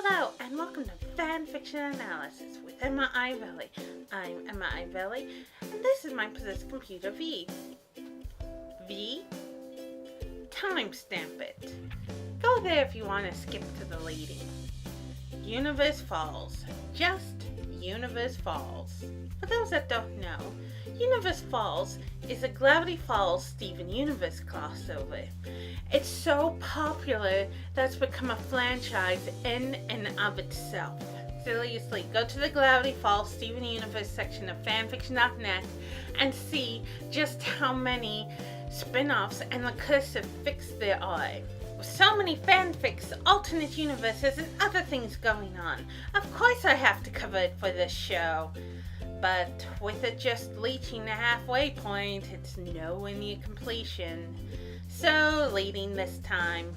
Hello and welcome to Fanfiction Analysis with Emma Ivelli. I'm Emma Ivelli and this is my possessed computer V. V? Timestamp it. Go there if you want to skip to the leading. Universe Falls. Just Universe Falls. For those that don't know, Universe Falls is a Gravity Falls Steven Universe crossover. It's so popular that it's become a franchise in and of itself. Seriously, go to the Gravity Falls Steven Universe section of fanfiction.net and see just how many spin-offs and recursive fics there are. With so many fanfics, alternate universes, and other things going on, of course I have to cover it for this show. But with it just reaching the halfway point, it's nowhere near completion. So, leading this time.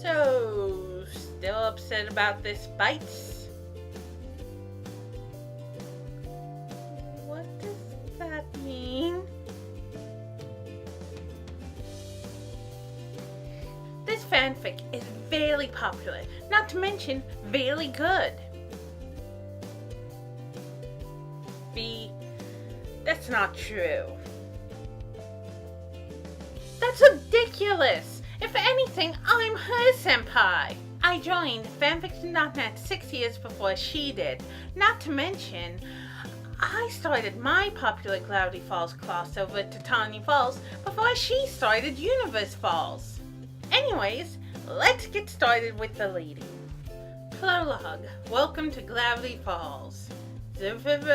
So, still upset about this bites? What does that mean? This fanfic is very popular, not to mention very good. That's not true. That's ridiculous! If anything, I'm her senpai. I joined fanfiction.net 6 years before she did. Not to mention, I started my popular Gravity Falls crossover to Tiny Falls before she started Universe Falls. Anyways, let's get started with the leading. Prologue. Welcome to Gravity Falls. Oregon,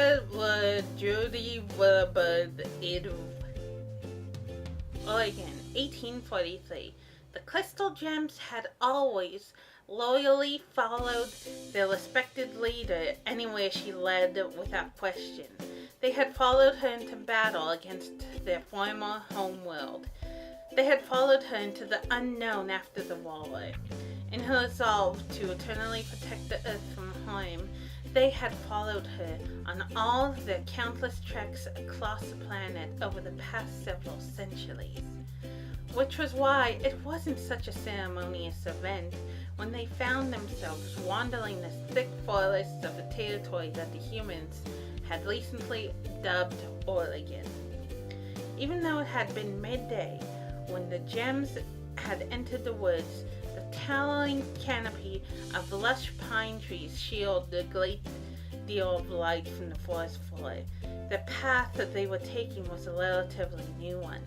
1843. The Crystal Gems had always loyally followed their respected leader anywhere she led without question. They had followed her into battle against their former homeworld. They had followed her into the unknown after the war. In her resolve to eternally protect the earth from harm, they had followed her on all their countless treks across the planet over the past several centuries. Which was why it wasn't such a ceremonious event when they found themselves wandering the thick forests of a territory that the humans had recently dubbed Oregon. Even though it had been midday when the gems had entered the woods, the towering canopy of lush pine trees shielded a great deal of light from the forest floor. The path that they were taking was a relatively new one,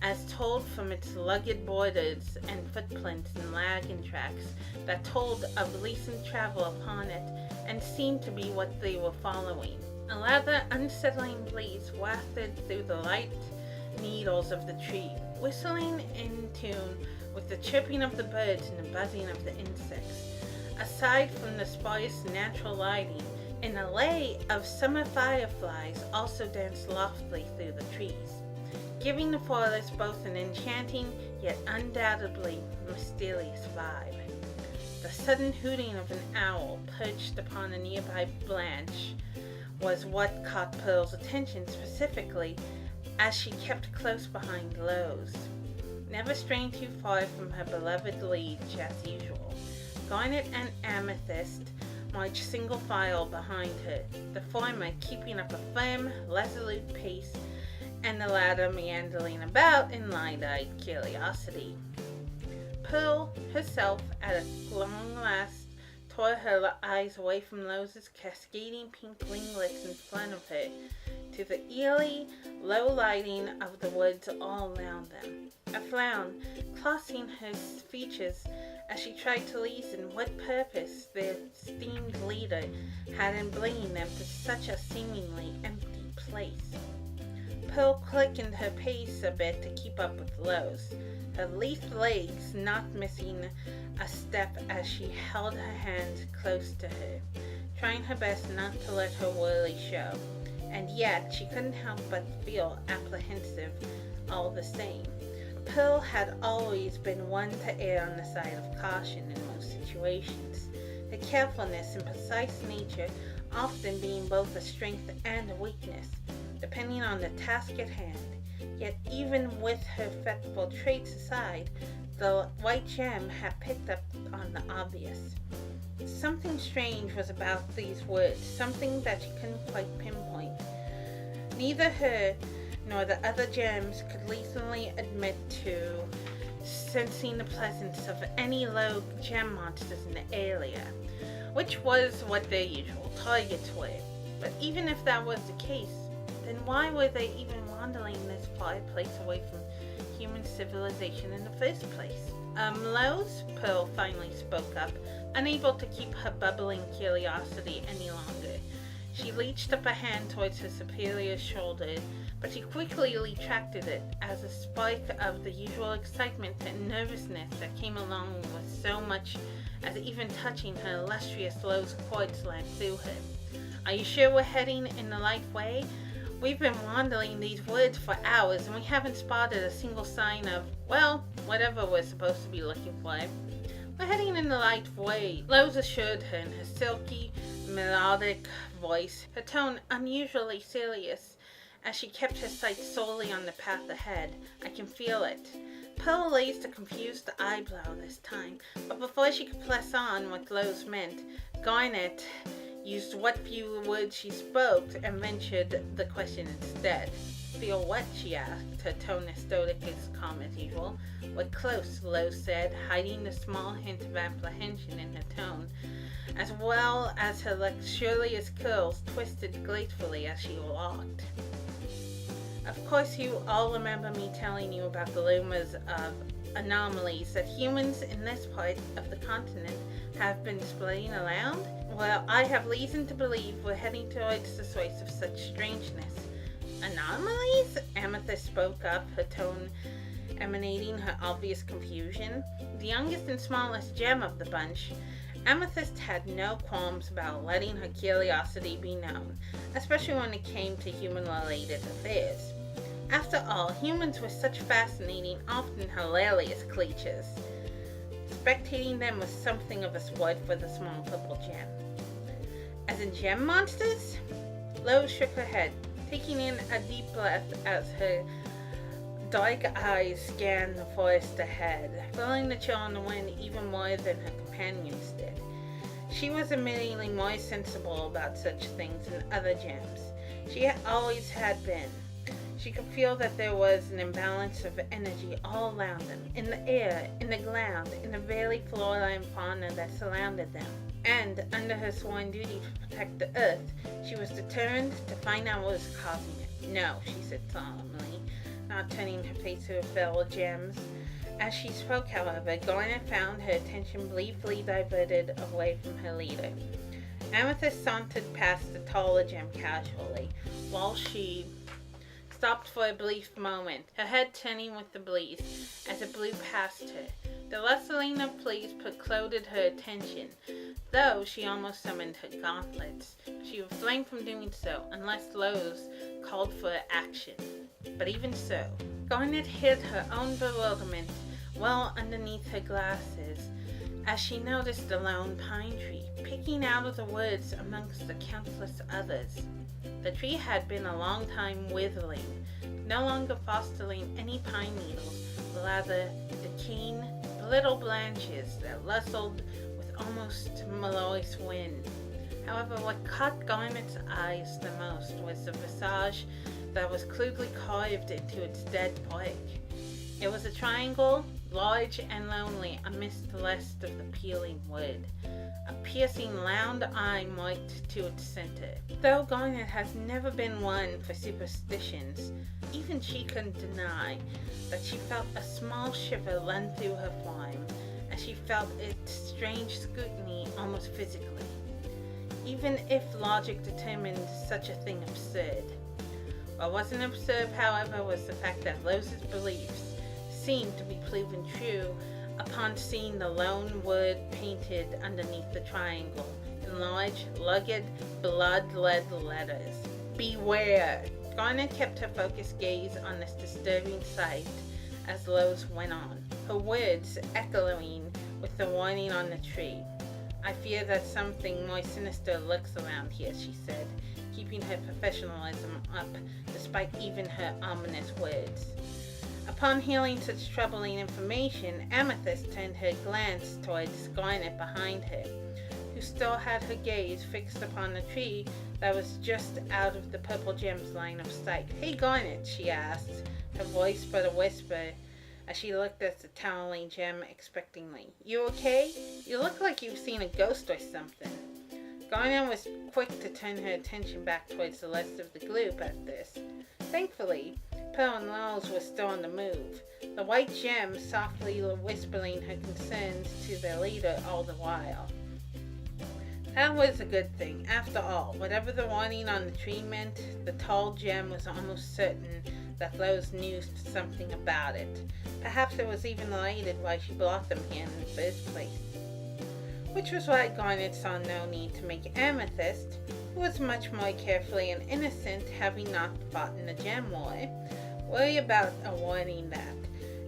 as told from its rugged borders and footprints and wagon tracks that told of recent travel upon it and seemed to be what they were following. A rather unsettling breeze wafted through the light needles of the tree, whistling in tune with the chirping of the birds and the buzzing of the insects. Aside from the sparse natural lighting, an array of summer fireflies also danced loftily through the trees, giving the forest both an enchanting yet undoubtedly mysterious vibe. The sudden hooting of an owl perched upon a nearby branch was what caught Pearl's attention specifically, as she kept close behind Lowe's, never straying too far from her beloved liege as usual. Garnet and Amethyst marched single file behind her, the former keeping up a firm, resolute pace, and the latter meandering about in wide-eyed curiosity. Pearl herself, at a long last, tore her eyes away from Lowe's cascading pink ringlets in front of her, to the eerie, low lighting of the woods all around them. A frown crossing her features as she tried to reason what purpose their esteemed leader had in bringing them to such a seemingly empty place. Pearl quickened her pace a bit to keep up with Lowe's, her lithe legs not missing a step as she held her hands close to her, trying her best not to let her worry show. And yet she couldn't help but feel apprehensive all the same. Pearl had always been one to err on the side of caution in most situations, her carefulness and precise nature often being both a strength and a weakness, depending on the task at hand. Yet even with her fretful traits aside, the white gem had picked up on the obvious. Something strange was about these words, something that she couldn't quite pinpoint. Neither her nor the other gems could easily admit to sensing the presence of any low gem monsters in the area, which was what their usual targets were. But even if that was the case, then why were they even wandering this far place away from human civilization in the first place? Lowe's, Pearl finally spoke up, unable to keep her bubbling curiosity any longer. She reached up a hand towards her superior's shoulder, but she quickly retracted it as a spike of the usual excitement and nervousness that came along with so much as even touching her illustrious Lowe's cords ran through her. Are you sure we're heading in the right way? We've been wandering these woods for hours and we haven't spotted a single sign of, well, whatever we're supposed to be looking for. We're heading in the right way, Lowe's assured her in her silky, melodic voice, her tone unusually serious as she kept her sight solely on the path ahead. I can feel it. Pearl raised a confused eyebrow this time, but before she could press on what Lowe's meant, Garnet used what few words she spoke and ventured the question instead. Feel what? She asked, her tone as stoic as calm as usual. We're close, Lowe said, hiding the small hint of apprehension in her tone, as well as her luxurious curls twisted gracefully as she walked. Of course you all remember me telling you about the rumors of anomalies that humans in this part of the continent have been spreading around? Well, I have reason to believe we're heading towards the source of such strangeness. Anomalies? Amethyst spoke up, her tone emanating her obvious confusion. The youngest and smallest gem of the bunch, Amethyst had no qualms about letting her curiosity be known, especially when it came to human-related affairs. After all, humans were such fascinating, often hilarious creatures. Spectating them was something of a sport for the small purple gem. As in gem monsters? Lowe shook her head, taking in a deep breath as her dark eyes scanned the forest ahead, feeling the chill on the wind even more than her companions did. She was admittedly more sensible about such things than other gems. She always had been. She could feel that there was an imbalance of energy all around them, in the air, in the ground, in the very flora and fauna that surrounded them. And, under her sworn duty to protect the earth, she was determined to find out what was causing it. No, she said solemnly, not turning her face to her fellow gems. As she spoke, however, Garnet found her attention briefly diverted away from her leader. Amethyst sauntered past the taller gem casually, while she stopped for a brief moment, her head turning with the breeze as it blew past her. The rustling of leaves precluded her attention, though she almost summoned her gauntlets. She refrained from doing so, unless Lowe's called for action. But even so, Garnet hid her own bewilderment well underneath her glasses as she noticed the lone pine tree, picking out of the woods amongst the countless others. The tree had been a long time withering, no longer fostering any pine needles, but rather decaying little branches that rustled with almost melodious wind. However, what caught Garnet's eyes the most was the visage that was crudely carved into its dead bark. It was a triangle, large and lonely amidst the rest of the peeling wood, a piercing round eye marked to its center. Though Garnet has never been one for superstitions, even she couldn't deny that she felt a small shiver run through her form as she felt its strange scrutiny almost physically, even if logic determined such a thing absurd. What wasn't absurd, however, was the fact that Lowe's beliefs seemed to be proven true upon seeing the lone word painted underneath the triangle in large, rugged, blood-red letters. Beware! Garnet kept her focused gaze on this disturbing sight as Lowe's went on, her words echoing with the warning on the tree. I fear that something more sinister lurks around here, she said, keeping her professionalism up despite even her ominous words. Upon hearing such troubling information, Amethyst turned her glance towards Garnet behind her, who still had her gaze fixed upon the tree that was just out of the purple gem's line of sight. "Hey, Garnet," she asked, her voice but a whisper, as she looked at the towering gem expectingly. "You okay? You look like you've seen a ghost or something." Garnet was quick to turn her attention back towards the rest of the group at this. Thankfully, Pearl and Rose were still on the move, the white gem softly whispering her concerns to their leader all the while. That was a good thing. After all, whatever the warning on the tree meant, the tall gem was almost certain that Rose knew something about it. Perhaps it was even related why she brought them here in the first place. Which was why Garnet saw no need to make Amethyst, who was much more carefree and innocent, having not fought in the gem war, worry about a warning that,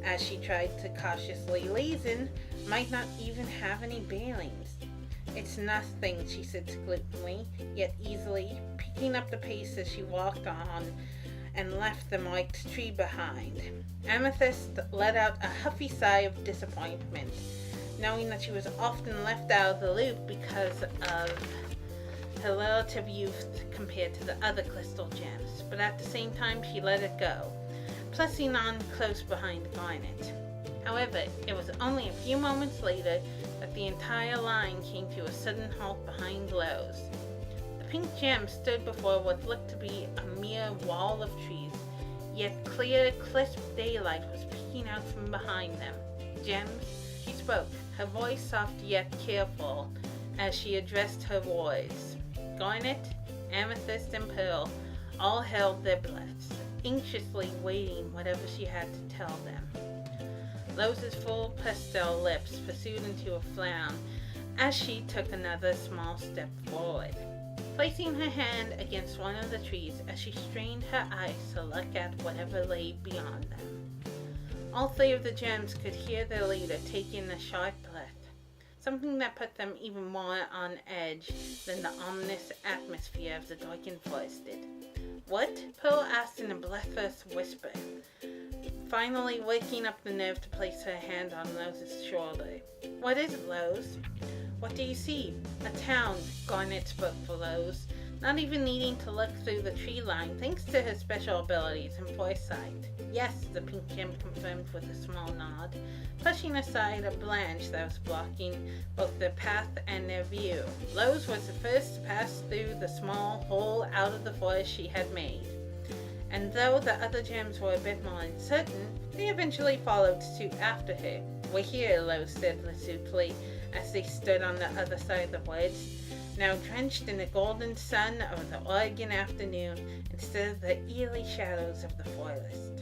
as she tried to cautiously reason, might not even have any bearings. "It's nothing," she said glibly, yet easily, picking up the pace as she walked on and left the marked tree behind. Amethyst let out a huffy sigh of disappointment, knowing that she was often left out of the loop because of her relative youth compared to the other crystal gems, but at the same time she let it go, pressing on close behind Garnet. However, it was only a few moments later that the entire line came to a sudden halt behind Rose. The pink gem stood before what looked to be a mere wall of trees, yet clear, crisp daylight was peeking out from behind them. "Gems," she spoke, her voice soft yet careful as she addressed her wards. Garnet, Amethyst, and Pearl all held their breaths, anxiously waiting whatever she had to tell them. Rose's full pastel lips pursued into a frown as she took another small step forward, placing her hand against one of the trees as she strained her eyes to look at whatever lay beyond them. All three of the gems could hear their leader take in a sharp breath, something that put them even more on edge than the ominous atmosphere of the darkened forest did. "What?" Pearl asked in a breathless whisper, finally waking up the nerve to place her hand on Rose's shoulder. "What is it, Rose?" "What do you see?" "A town," Garnet spoke for Rose, not even needing to look through the tree line thanks to her special abilities and foresight. "Yes," the pink gem confirmed with a small nod, pushing aside a branch that was blocking both their path and their view. Rose was the first to pass through the small hole out of the forest she had made, and though the other gems were a bit more uncertain, they eventually followed suit after her. "We're here," Rose said resolutely as they stood on the other side of the woods, now drenched in the golden sun of the Oregon afternoon instead of the eerie shadows of the forest.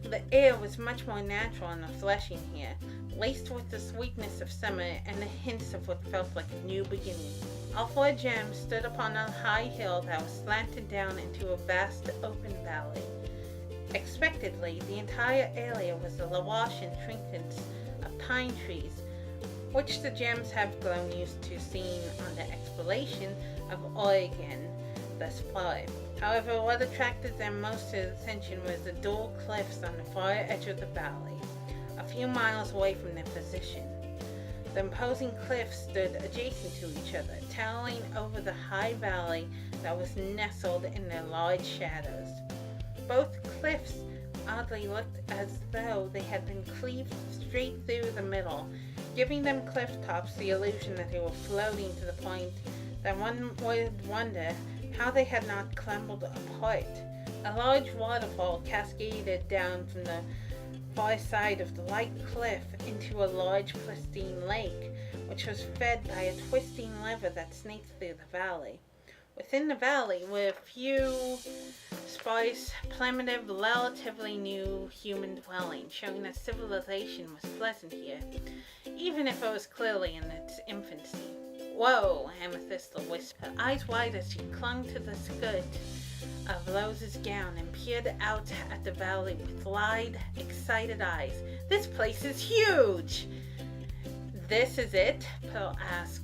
The air was much more natural and refreshing here, laced with the sweetness of summer and the hints of what felt like a new beginning. All four gems stood upon a high hill that was slanted down into a vast open valley. Expectedly, the entire area was awash in trinkets of pine trees, which the gems have grown used to seeing on the exploration of Oregon thus far. However, what attracted them most to attention was the dual cliffs on the far edge of the valley, a few miles away from their position. The imposing cliffs stood adjacent to each other, towering over the high valley that was nestled in their large shadows. Both cliffs oddly looked as though they had been cleaved straight through the middle, giving them cliff tops the illusion that they were floating to the point that one would wonder how they had not crumbled apart. A large waterfall cascaded down from the far side of the light cliff into a large pristine lake, which was fed by a twisting river that snaked through the valley. Within the valley were a few sparse, primitive, relatively new human dwellings, showing that civilization was present here, even if it was clearly in its infancy. "Whoa," Amethyst whispered, her eyes wide as she clung to the skirt of Rose's gown and peered out at the valley with wide, excited eyes. "This place is huge!" "This is it?" Pearl asked,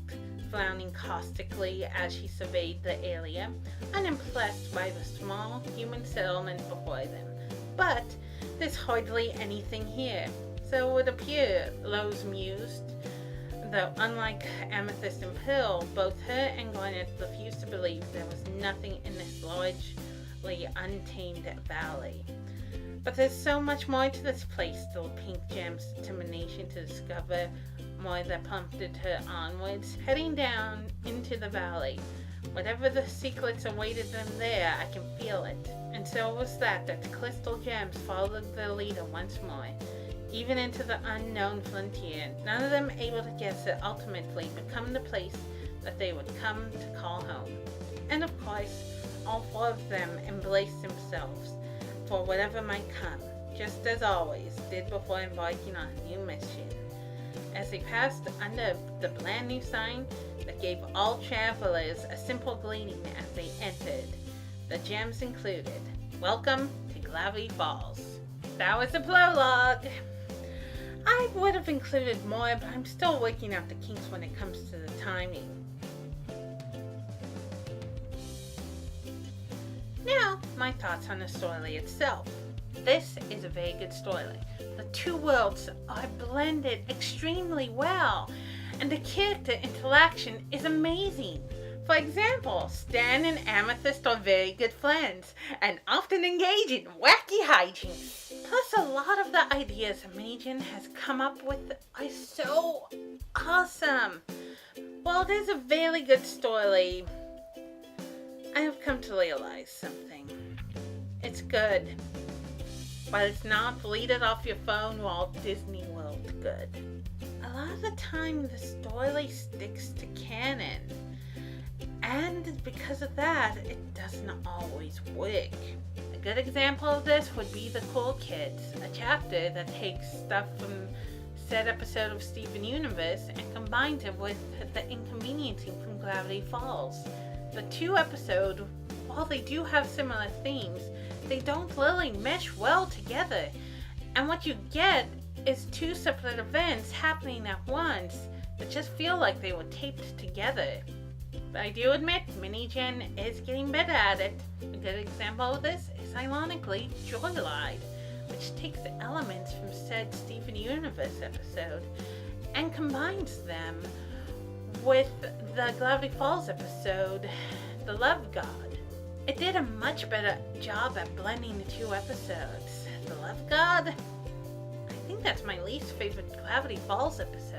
frowning caustically as she surveyed the area, unimpressed by the small human settlement before them. But there's hardly anything here, so it would appear, Rose mused, though unlike Amethyst and Pearl, both her and Garnet refused to believe there was nothing in this largely untamed valley. But there's so much more to this place, thought Pink Gem's determination to discover more that prompted her onwards, heading down into the valley. Whatever the secrets awaited them there, I can feel it. And so it was that the crystal gems followed their leader once more, even into the unknown frontier, none of them able to guess it ultimately become the place that they would come to call home. And of course, all four of them embraced themselves for whatever might come, just as always did before embarking on a new mission. As they passed under the brand new sign that gave all travelers a simple greeting as they entered, the gems included, "Welcome to Gravity Falls." That was the prologue. I would have included more, but I'm still working out the kinks when it comes to the timing. Now, my thoughts on the story itself. This is a very good story. The two worlds are blended extremely well, and the character interaction is amazing. For example, Stan and Amethyst are very good friends, and often engage in wacky hijinks. Plus, a lot of the ideas Minigen has come up with are so awesome. While it is a very good story, I have come to realize something. It's good, but it's not read it off your phone Walt Disney World good. A lot of the time, the story sticks to canon. And because of that, it doesn't always work. A good example of this would be The Cool Kids, a chapter that takes stuff from said episode of Steven Universe and combines it with the inconveniencing from Gravity Falls. The two episodes, while they do have similar themes, they don't really mesh well together. And what you get is two separate events happening at once that just feel like they were taped together. But I do admit, Minigen is getting better at it. A good example of this is, ironically, Joyride, which takes the elements from said Steven Universe episode and combines them with the Gravity Falls episode, The Love God. It did a much better job at blending the two episodes. The Love God? I think that's my least favorite Gravity Falls episode.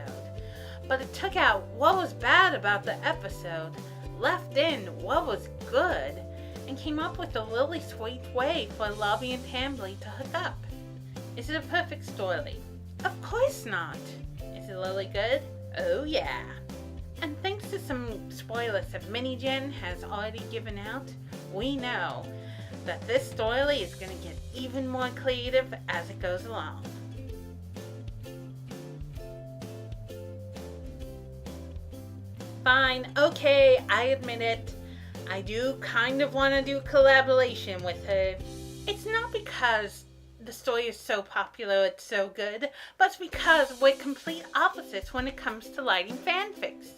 But it took out what was bad about the episode, left in what was good, and came up with a really sweet way for Lobby and Tambly to hook up. Is it a perfect story? Of course not. Is it really good? Oh yeah. And thanks to some spoilers that Minigen has already given out, we know that this story is going to get even more creative as it goes along. Fine, okay, I admit it. I do kind of want to do collaboration with her. It's not because the story is so popular it's so good, but it's because we're complete opposites when it comes to writing fanfics.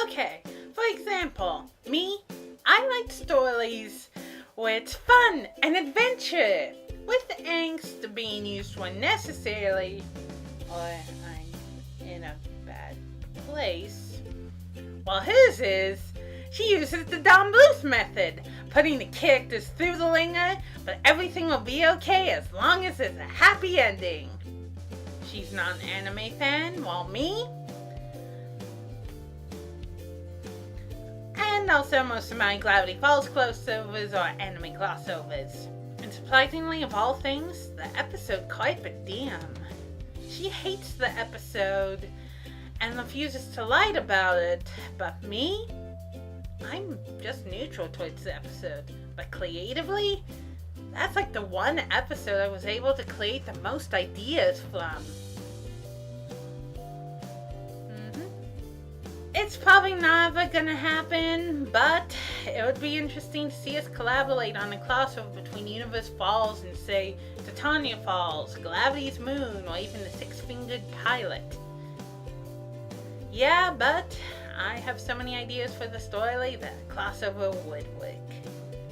Okay, for example, me, I like stories where it's fun and adventure, with angst being used when necessary, or I'm in a bad place. While his is, she uses the Don Bluth method, putting the characters through the ringer, but everything will be okay as long as there's a happy ending. She's not an anime fan, while me, and also most of my Gravity Falls crossovers are anime crossovers. And surprisingly, of all things, the episode Carpet Diem. She hates the episode and refuses to write about it, but me? I'm just neutral towards the episode. But creatively, that's like the one episode I was able to create the most ideas from. It's probably never gonna happen, but it would be interesting to see us collaborate on a crossover between Universe Falls and, say, Titania Falls, Gravity's Moon, or even the Six-Fingered Pilot. Yeah, but I have so many ideas for the story that crossover would work.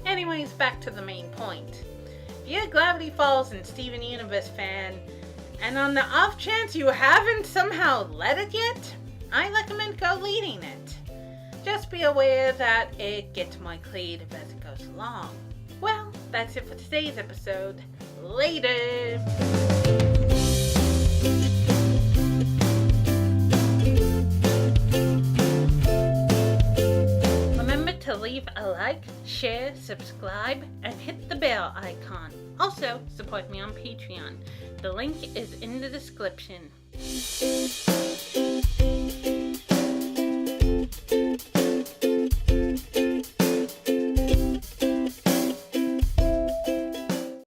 Anyways, back to the main point. If you're a Gravity Falls and Steven Universe fan, and on the off chance you haven't somehow read it yet, I recommend go reading it. Just be aware that it gets more creative as it goes along. Well, that's it for today's episode. Later! To leave a like, share, subscribe, and hit the bell icon. Also, support me on Patreon. The link is in the description.